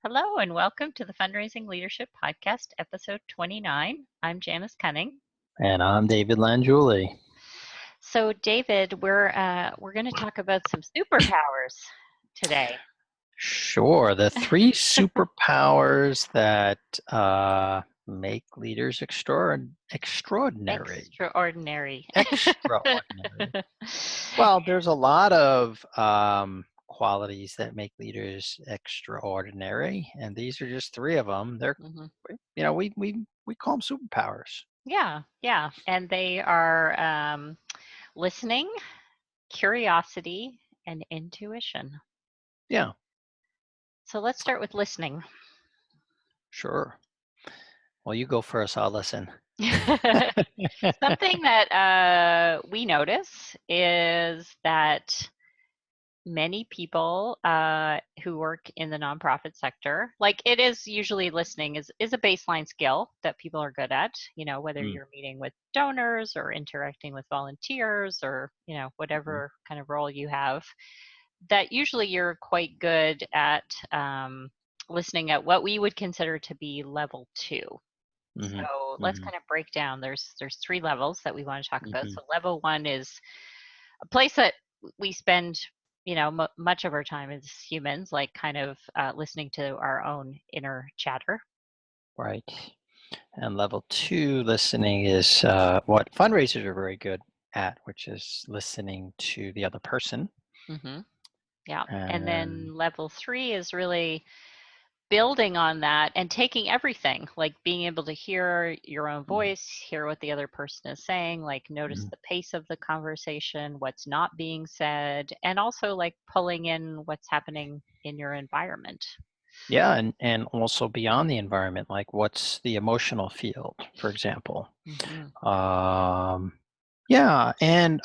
Hello and welcome to the Fundraising Leadership Podcast, episode 29. I'm Janice Cunning. And I'm David Langiulli. So, David, we're going to talk about some superpowers today. Sure, the three superpowers that make leaders extraordinary. Extraordinary. Extraordinary. Well, there's a lot of qualities that make leaders extraordinary, and these are just three of them. They're, we call them superpowers. Yeah. And they are listening, curiosity, and intuition. Yeah. So let's start with listening. Sure. Well, you go first. I'll listen. Something that we notice is that many people who work in the nonprofit sector, like it is usually listening is a baseline skill that people are good at, whether you're meeting with donors or interacting with volunteers or, whatever kind of role you have, that usually you're quite good at listening at what we would consider to be level 2. So let's kind of break down. There's 3 levels that we want to talk about. So level 1 is a place that we spend, much of our time as humans, like kind of listening to our own inner chatter. Right. And level 2 listening is what fundraisers are very good at, which is listening to the other person. Yeah. And then level 3 is really building on that and taking everything, like being able to hear your own voice, hear what the other person is saying, like notice the pace of the conversation, what's not being said, and also like pulling in what's happening in your environment. Yeah, and also beyond the environment, like what's the emotional field, for example. Yeah, and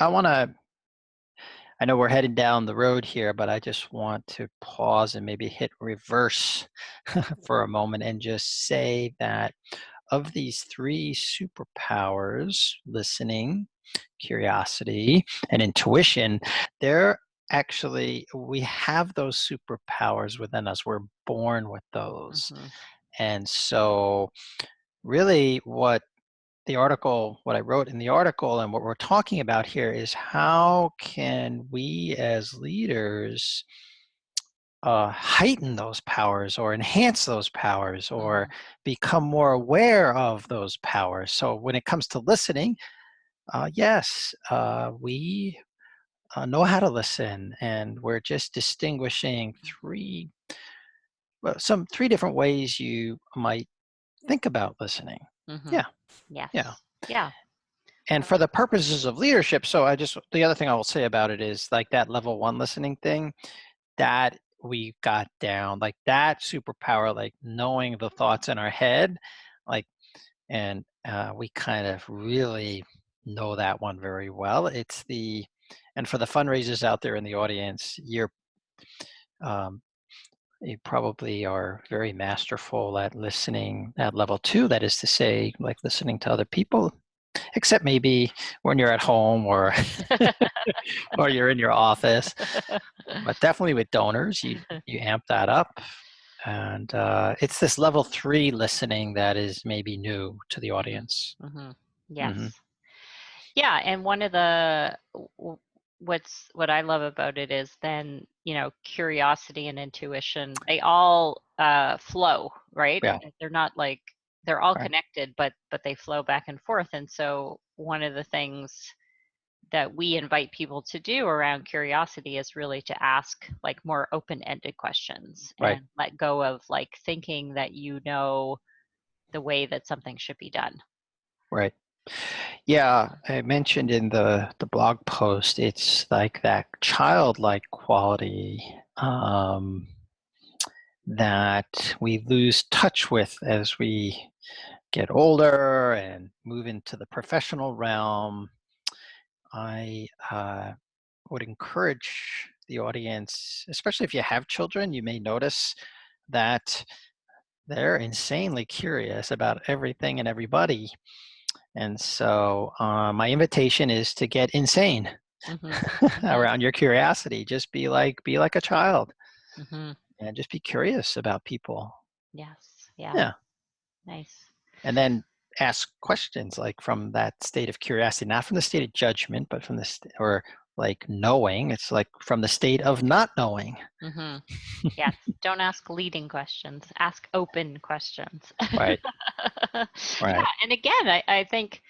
I know we're heading down the road here, but I just want to pause and maybe hit reverse for a moment and just say that of these 3 superpowers, listening, curiosity, and intuition, we have those superpowers within us. We're born with those. And so really what I wrote in the article and what we're talking about here is how can we as leaders heighten those powers or enhance those powers or become more aware of those powers. So when it comes to listening, yes, we know how to listen, and we're just distinguishing three different ways you might think about listening. Yes. Yeah. And for the purposes of leadership, the other thing I will say about it is like that level 1 listening thing that we got down, like that superpower, like knowing the thoughts in our head, like, and we kind of really know that one very well. And for the fundraisers out there in the audience, you probably are very masterful at listening at level 2, that is to say, like listening to other people, except maybe when you're at home or or you're in your office. But definitely with donors, you amp that up. And it's this level 3 listening that is maybe new to the audience. Yes. Yeah, and one of the what I love about it is then, curiosity and intuition, they all flow, right? Yeah. They're not like they're all connected, but they flow back and forth. And so one of the things that we invite people to do around curiosity is really to ask like more open-ended questions and let go of like thinking that the way that something should be done. Right. Yeah, I mentioned in the blog post, it's like that childlike quality that we lose touch with as we get older and move into the professional realm. I would encourage the audience, especially if you have children, you may notice that they're insanely curious about everything and everybody. And so my invitation is to get insane around your curiosity. Just be like a child. and just be curious about people. Yes. Yeah. Yeah. Nice. And then ask questions like from that state of curiosity, not from the state of judgment, but from the or like knowing. It's like from the state of not knowing. Mm-hmm. Yes. Don't ask leading questions. Ask open questions. Right. Yeah. Right. And again, I think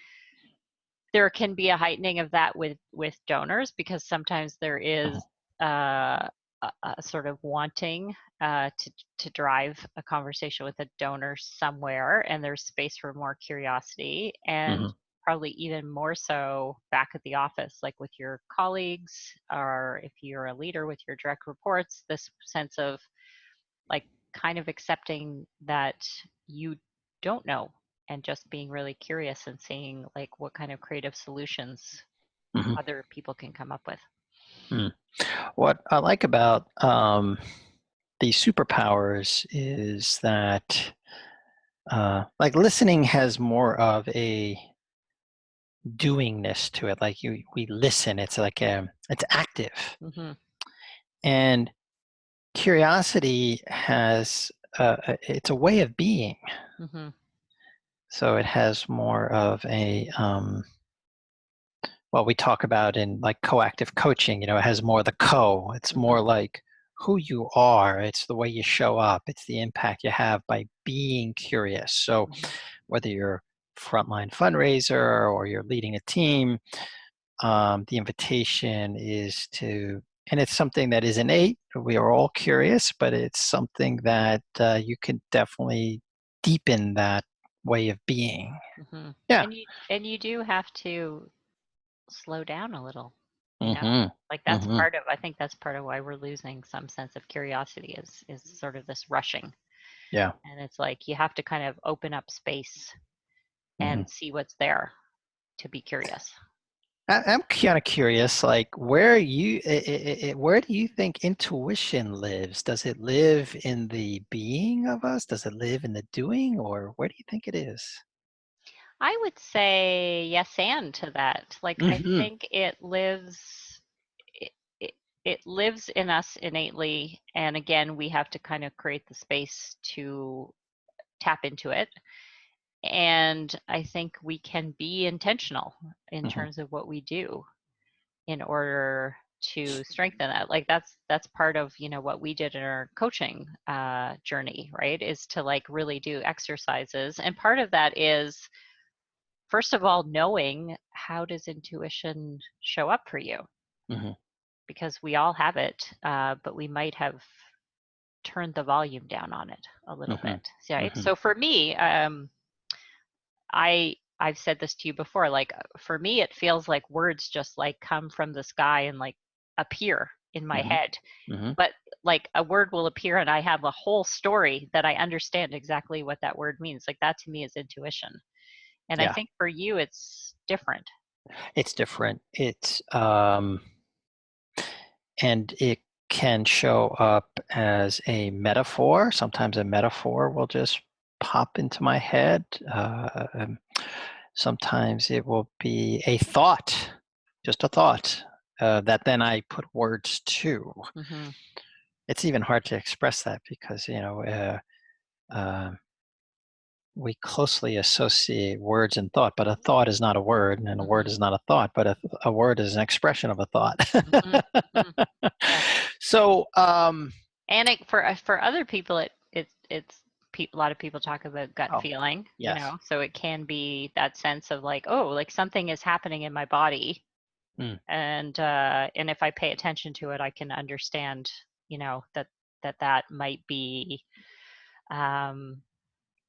there can be a heightening of that with donors, because sometimes there Mhm. is a sort of wanting to drive a conversation with a donor somewhere, and there's space for more curiosity, and Mhm. probably even more so back at the office, like with your colleagues, or if you're a leader with your direct reports, this sense of like kind of accepting that you don't know, and just being really curious and seeing like what kind of creative solutions Mhm. other people can come up with. Mm. What I like about these superpowers is that like listening has more of a doingness to it. Like we listen. It's like it's active, Mm-hmm. and curiosity has it's a way of being. Mm-hmm. So it has more of a what we talk about in like coactive coaching. It has more of the co. It's Mm-hmm. more like who you are. It's the way you show up. It's the impact you have by being curious. So Mm-hmm. whether you're frontline fundraiser or you're leading a team, the invitation is to, and it's something that is innate. We are all curious, but it's something that you can definitely deepen that way of being. Mm-hmm. Yeah. And you do have to slow down a little, Mm-hmm. like that's Mm-hmm. part of, I think that's part of why we're losing some sense of curiosity, is sort of this rushing. Yeah. And it's like you have to kind of open up space Mm-hmm. and see what's there to be curious. I'm kind of curious, like where do you think intuition lives? Does it live in the being of us? Does it live in the doing, or where do you think it is? I would say yes and to that. Like I Mm-hmm. think it, it, it lives in us innately, and again we have to kind of create the space to tap into it. And I think we can be intentional in Mm-hmm. terms of what we do in order to strengthen that. Like that's part of what we did in our coaching journey, right? Is to like really do exercises, and part of that is first of all knowing how does intuition show up for you, Mm-hmm. because we all have it, but we might have turned the volume down on it a little Mm-hmm. bit. Right? Mm-hmm. So for me, I've said this to you before, like for me it feels like words just like come from the sky and like appear in my Mm-hmm. head. Mm-hmm. But like a word will appear and I have a whole story that I understand exactly what that word means. Like that to me is intuition. And I Yeah, think for you it's different. it's different. It's and it can show up as a metaphor. Sometimes a metaphor will just pop into my head. Sometimes it will be a thought, just a thought that then I put words to. Hmm. It's even hard to express that because uh, we closely associate words and thought, but a thought is not a word, and a word Hmm. is not a thought, but a word is an expression of a thought. Hmm. Hmm. Yes. So, And for other people it's a lot of people talk about gut oh, feeling, yes. so it can be that sense of like, oh, like something is happening in my body, Mm, and if I pay attention to it I can understand, that might be um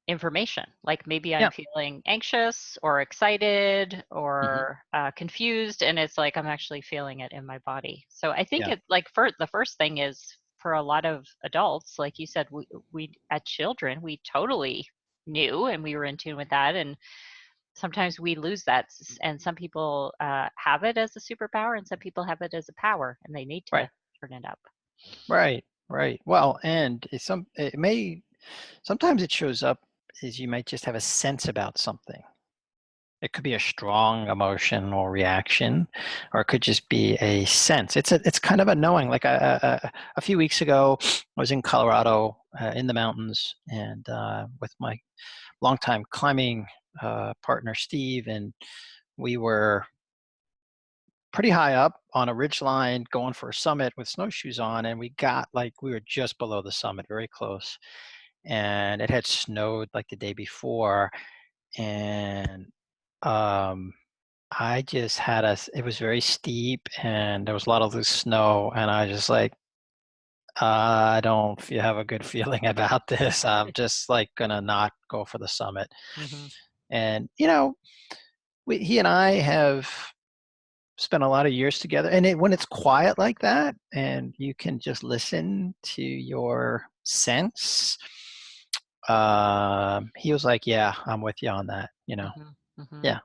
information. Like maybe I'm yeah. feeling anxious or excited Hmm. or confused, and it's like I'm actually feeling it in my body. So I think Yeah. it's like for the first thing is for a lot of adults, like you said, we at children we totally knew and we were in tune with that, and sometimes we lose that. And some people have it as a superpower, and some people have it as a power, and they need Right. to turn it up. Right. Right. Well, and it may sometimes it shows up as you might just have a sense about something. It could be a strong emotion or reaction, or it could just be a sense. It's kind of a knowing. Like a few weeks ago, I was in Colorado in the mountains, and with my longtime climbing partner Steve, and we were pretty high up on a ridge line going for a summit with snowshoes on, and we were just below the summit, very close, and it had snowed like the day before, and um I just had it was very steep and there was a lot of loose snow, and I just like, I don't have a good feeling about this. I'm just like gonna not go for the summit. Hmm. And he and I have spent a lot of years together, and when it's quiet like that and you can just listen to your sense, he was like, yeah, I'm with you on that, Hmm. Hmm. yeah.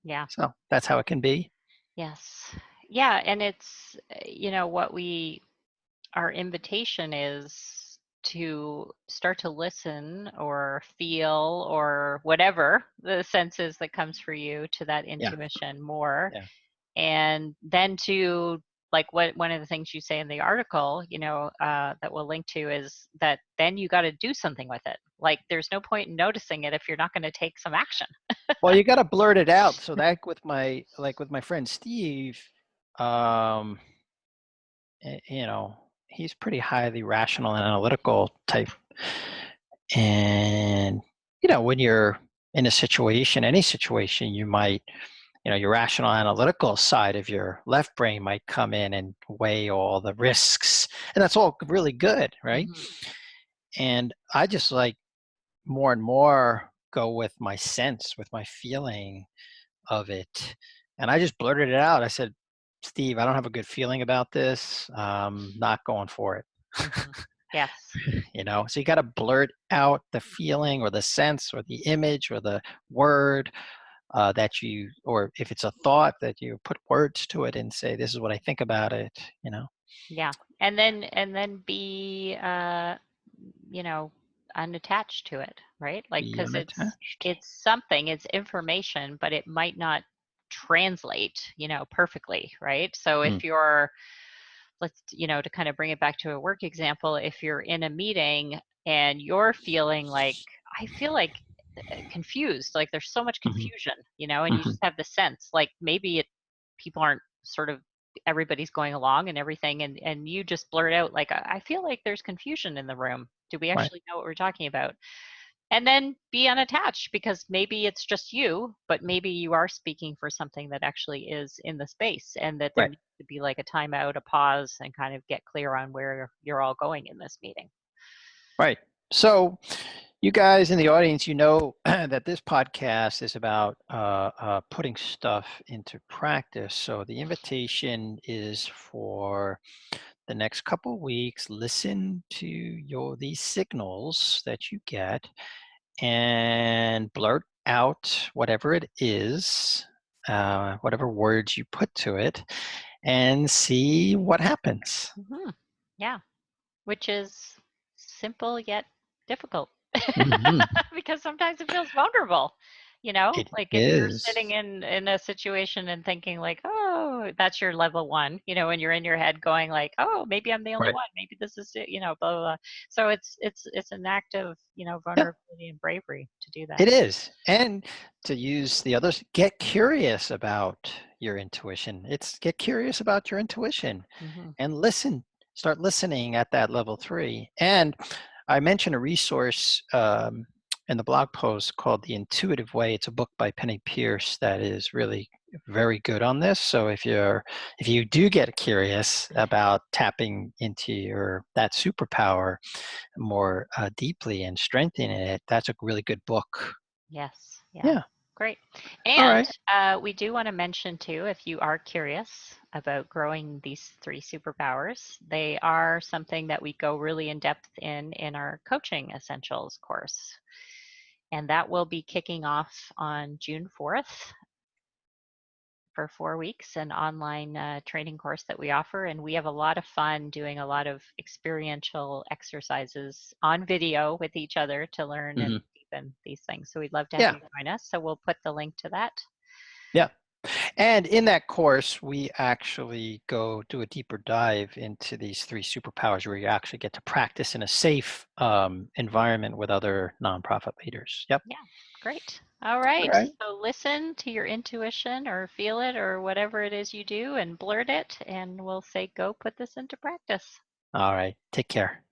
Yeah. So that's how it can be. Yes. Yeah. And it's, what our invitation is to start to listen or feel or whatever the sense is that comes for you to that Yeah, intuition more. yeah. And then to, like, what one of the things you say in the article, that we'll link to, is that then you got to do something with it. Like, there's no point in noticing it if you're not going to take some action. Well, you got to blurt it out. So that with my friend Steve, um, he's pretty highly rational and analytical type. And when you're in a situation, any situation, you might, your rational analytical side of your left brain might come in and weigh all the risks, and that's all really good, right? Hmm. And I just like more and more go with my sense, with my feeling of it. And I just blurted it out. I said, Steve, I don't have a good feeling about this. Not going for it. Hmm. Yes. So you got to blurt out the feeling or the sense or the image or the word or if it's a thought, that you put words to it and say, this is what I think about it. Yeah. And then be, you know, unattached to it, right? Like, Be because it's unattached. it's something, it's information, but it might not translate, perfectly, right? So Mm, if you're, to kind of bring it back to a work example, if you're in a meeting and you're feeling like, I feel like confused, like there's so much mhm, confusion, and you mhm. just have the sense, like maybe people aren't sort of, everybody's going along and everything, and you just blurt out like, I feel like there's confusion in the room. Do we Right, actually know what we're talking about? And then be unattached, because maybe it's just you, but maybe you are speaking for something that actually is in the space, and that there right, needs to be like a timeout, a pause, and kind of get clear on where you're all going in this meeting. right. So you guys in the audience, that this podcast is about putting stuff into practice. So the invitation is for the next couple weeks, listen to these signals that you get and blurt out whatever it is, whatever words you put to it, and see what happens. Hmm. Yeah, which is simple yet difficult. Hmm. Because sometimes it feels vulnerable, It like if you're sitting is. in a situation and thinking like, oh, that's your level one, and you're in your head going like, oh, maybe I'm the only Right. one, maybe this is it, blah blah blah. So it's an act of, Yeah, vulnerability and bravery to do that. it is. And to use the others, get curious about your intuition. Get curious about your intuition Hmm. and listen. Start listening at that level 3. And I mentioned a resource in the blog post called The Intuitive Way. It's a book by Penny Pierce that is really very good on this. So if you do get curious about tapping into that superpower more deeply and strengthening it, that's a really good book. Yes. Yeah. Yeah. Great. All And right. we do want to mention too, if you are curious about growing these 3 superpowers, they are something that we go really in depth in our coaching essentials course. And that will be kicking off on June 4th for 4 weeks, an online training course that we offer. And we have a lot of fun doing a lot of experiential exercises on video with each other to learn and Hmm. deepen these things. So we'd love to have Yeah. you join us. So we'll put the link to that Yeah. And in that course, we actually go do a deeper dive into these 3 superpowers where you actually get to practice in a safe environment with other nonprofit leaders. Yep. Yeah, great. All All right. right. So listen to your intuition or feel it or whatever it is you do and blurt it, and we'll say, go put this into practice. All right. Take care.